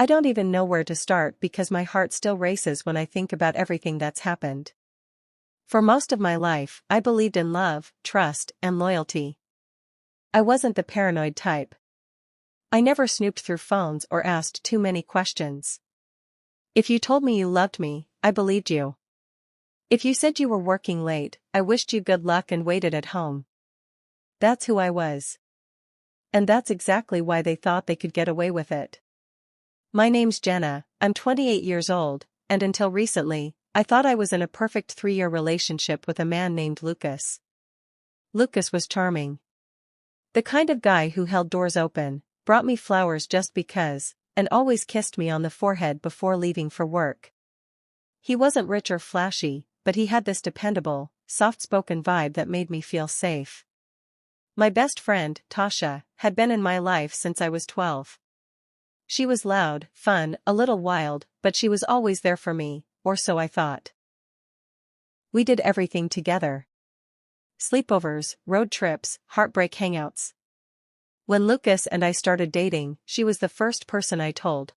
I don't even know where to start because my heart still races when I think about everything that's happened. For most of my life, I believed in love, trust, and loyalty. I wasn't the paranoid type. I never snooped through phones or asked too many questions. If you told me you loved me, I believed you. If you said you were working late, I wished you good luck and waited at home. That's who I was. And that's exactly why they thought they could get away with it. My name's Jenna, I'm 28 years old, and until recently, I thought I was in a perfect 3-year relationship with a man named Lucas. Lucas was charming. The kind of guy who held doors open, brought me flowers just because, and always kissed me on the forehead before leaving for work. He wasn't rich or flashy, but he had this dependable, soft-spoken vibe that made me feel safe. My best friend, Tasha, had been in my life since I was 12. She was loud, fun, a little wild, but she was always there for me, or so I thought. We did everything together. Sleepovers, road trips, heartbreak hangouts. When Lucas and I started dating, she was the first person I told.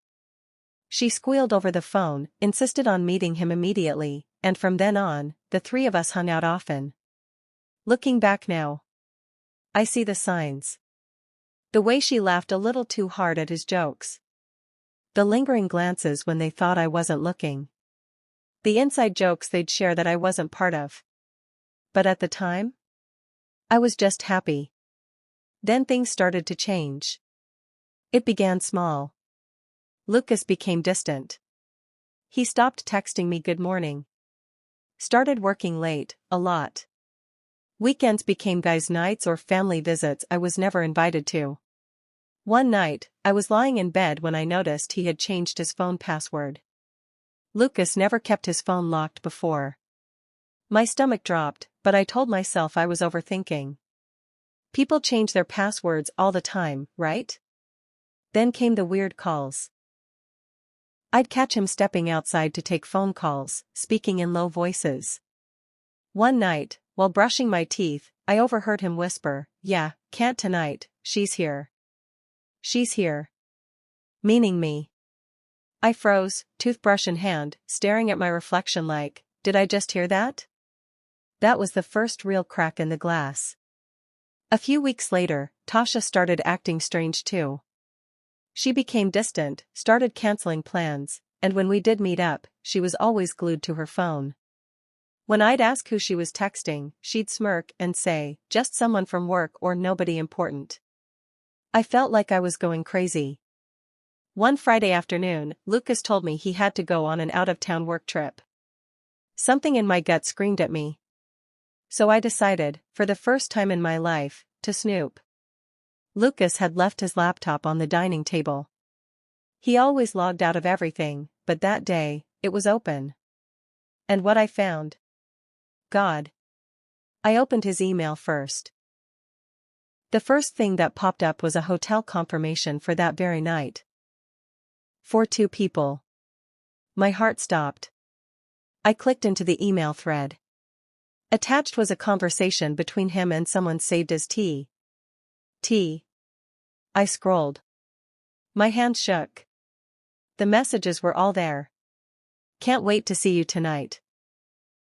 She squealed over the phone, insisted on meeting him immediately, and from then on, the three of us hung out often. Looking back now, I see the signs. The way she laughed a little too hard at his jokes. The lingering glances when they thought I wasn't looking. The inside jokes they'd share that I wasn't part of. But at the time, I was just happy. Then things started to change. It began small. Lucas became distant. He stopped texting me good morning. Started working late, a lot. Weekends became guys' nights or family visits I was never invited to. One night, I was lying in bed when I noticed he had changed his phone password. Lucas never kept his phone locked before. My stomach dropped, but I told myself I was overthinking. People change their passwords all the time, right? Then came the weird calls. I'd catch him stepping outside to take phone calls, speaking in low voices. One night, while brushing my teeth, I overheard him whisper, "Yeah, can't tonight, she's here. She's here." Meaning me. I froze, toothbrush in hand, staring at my reflection like, did I just hear that? That was the first real crack in the glass. A few weeks later, Tasha started acting strange too. She became distant, started canceling plans, and when we did meet up, she was always glued to her phone. When I'd ask who she was texting, she'd smirk and say, just someone from work or nobody important. I felt like I was going crazy. One Friday afternoon, Lucas told me he had to go on an out-of-town work trip. Something in my gut screamed at me. So I decided, for the first time in my life, to snoop. Lucas had left his laptop on the dining table. He always logged out of everything, but that day, it was open. And what I found? God. I opened his email first. The first thing that popped up was a hotel confirmation for that very night. For 2 people. My heart stopped. I clicked into the email thread. Attached was a conversation between him and someone saved as T. I scrolled. My hands shook. The messages were all there. Can't wait to see you tonight.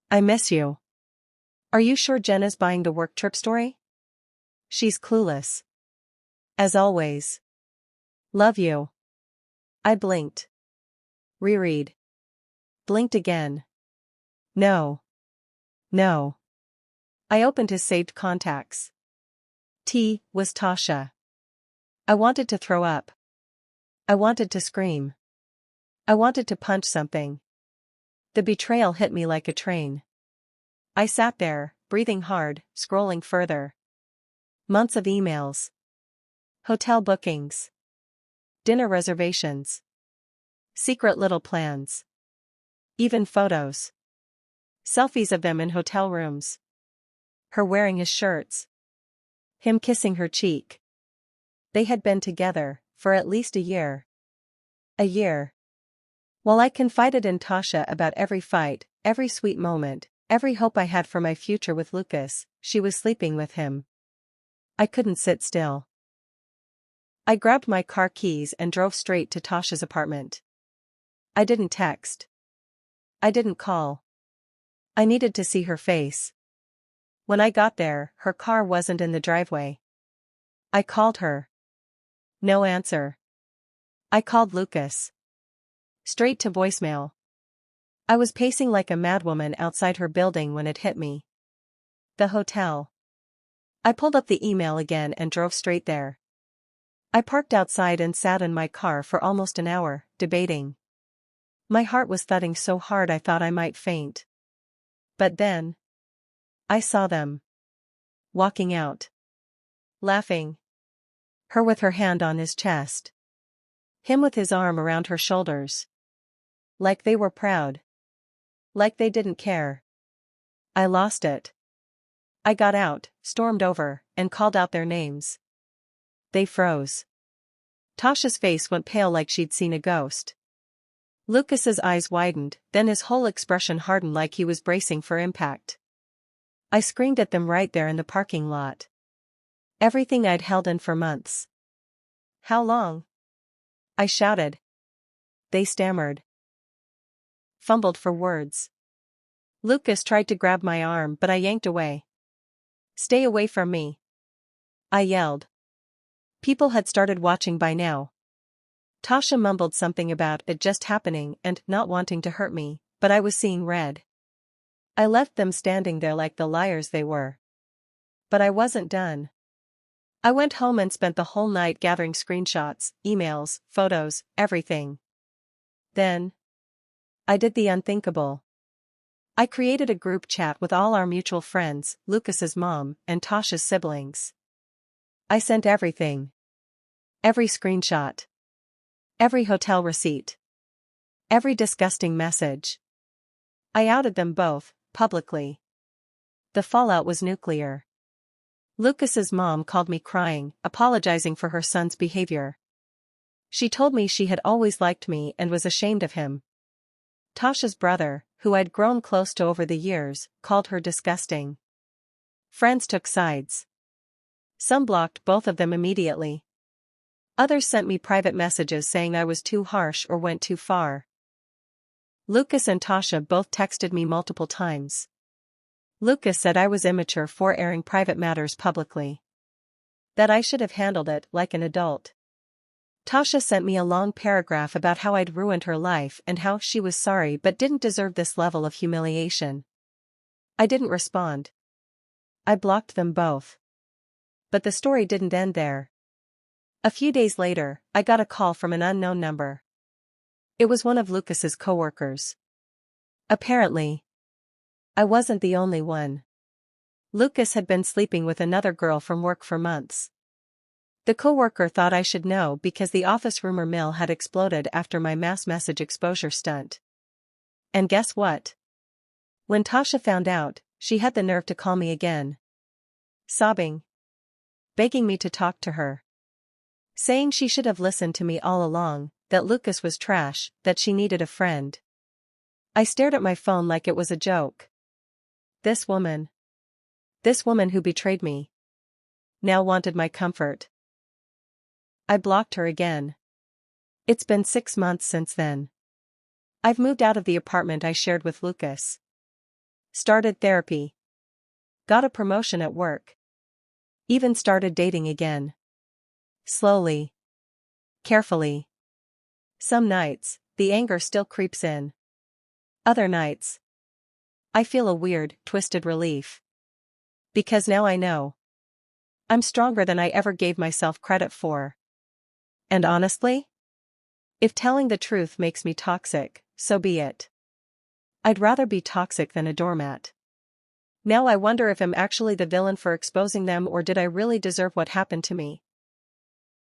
I miss you. Are you sure Jenna's buying the work trip story? She's clueless. As always. Love you. I blinked. Reread. Blinked again. No. I opened his saved contacts. T was Tasha. I wanted to throw up. I wanted to scream. I wanted to punch something. The betrayal hit me like a train. I sat there, breathing hard, scrolling further. Months of emails. Hotel bookings. Dinner reservations. Secret little plans. Even photos. Selfies of them in hotel rooms. Her wearing his shirts. Him kissing her cheek. They had been together, for at least a year. A year. While I confided in Tasha about every fight, every sweet moment, every hope I had for my future with Lucas, she was sleeping with him. I couldn't sit still. I grabbed my car keys and drove straight to Tasha's apartment. I didn't text. I didn't call. I needed to see her face. When I got there, her car wasn't in the driveway. I called her. No answer. I called Lucas. Straight to voicemail. I was pacing like a madwoman outside her building when it hit me. The hotel. I pulled up the email again and drove straight there. I parked outside and sat in my car for almost an hour, debating. My heart was thudding so hard I thought I might faint. But then, I saw them. Walking out. Laughing. Her with her hand on his chest. Him with his arm around her shoulders. Like they were proud. Like they didn't care. I lost it. I got out, stormed over, and called out their names. They froze. Tasha's face went pale like she'd seen a ghost. Lucas's eyes widened, then his whole expression hardened like he was bracing for impact. I screamed at them right there in the parking lot. Everything I'd held in for months. How long? I shouted. They stammered. Fumbled for words. Lucas tried to grab my arm but I yanked away. Stay away from me. I yelled. People had started watching by now. Tasha mumbled something about it just happening and not wanting to hurt me, but I was seeing red. I left them standing there like the liars they were. But I wasn't done. I went home and spent the whole night gathering screenshots, emails, photos, everything. Then, I did the unthinkable. I created a group chat with all our mutual friends, Lucas's mom, and Tasha's siblings. I sent everything. Every screenshot. Every hotel receipt. Every disgusting message. I outed them both, publicly. The fallout was nuclear. Lucas's mom called me crying, apologizing for her son's behavior. She told me she had always liked me and was ashamed of him. Tasha's brother, who I'd grown close to over the years, called her disgusting. Friends took sides. Some blocked both of them immediately. Others sent me private messages saying I was too harsh or went too far. Lucas and Tasha both texted me multiple times. Lucas said I was immature for airing private matters publicly. That I should have handled it like an adult. Tasha sent me a long paragraph about how I'd ruined her life and how she was sorry but didn't deserve this level of humiliation. I didn't respond. I blocked them both. But the story didn't end there. A few days later, I got a call from an unknown number. It was one of Lucas's coworkers. Apparently, I wasn't the only one. Lucas had been sleeping with another girl from work for months. The coworker thought I should know because the office rumor mill had exploded after my mass message exposure stunt. And guess what? When Tasha found out, she had the nerve to call me again. Sobbing. Begging me to talk to her. Saying she should have listened to me all along, that Lucas was trash, that she needed a friend. I stared at my phone like it was a joke. This woman who betrayed me, now wanted my comfort. I blocked her again. It's been 6 months since then. I've moved out of the apartment I shared with Lucas. Started therapy. Got a promotion at work. Even started dating again. Slowly. Carefully. Some nights, the anger still creeps in. Other nights, I feel a weird, twisted relief. Because now I know. I'm stronger than I ever gave myself credit for. And honestly, if telling the truth makes me toxic, so be it. I'd rather be toxic than a doormat. Now I wonder if I'm actually the villain for exposing them or did I really deserve what happened to me.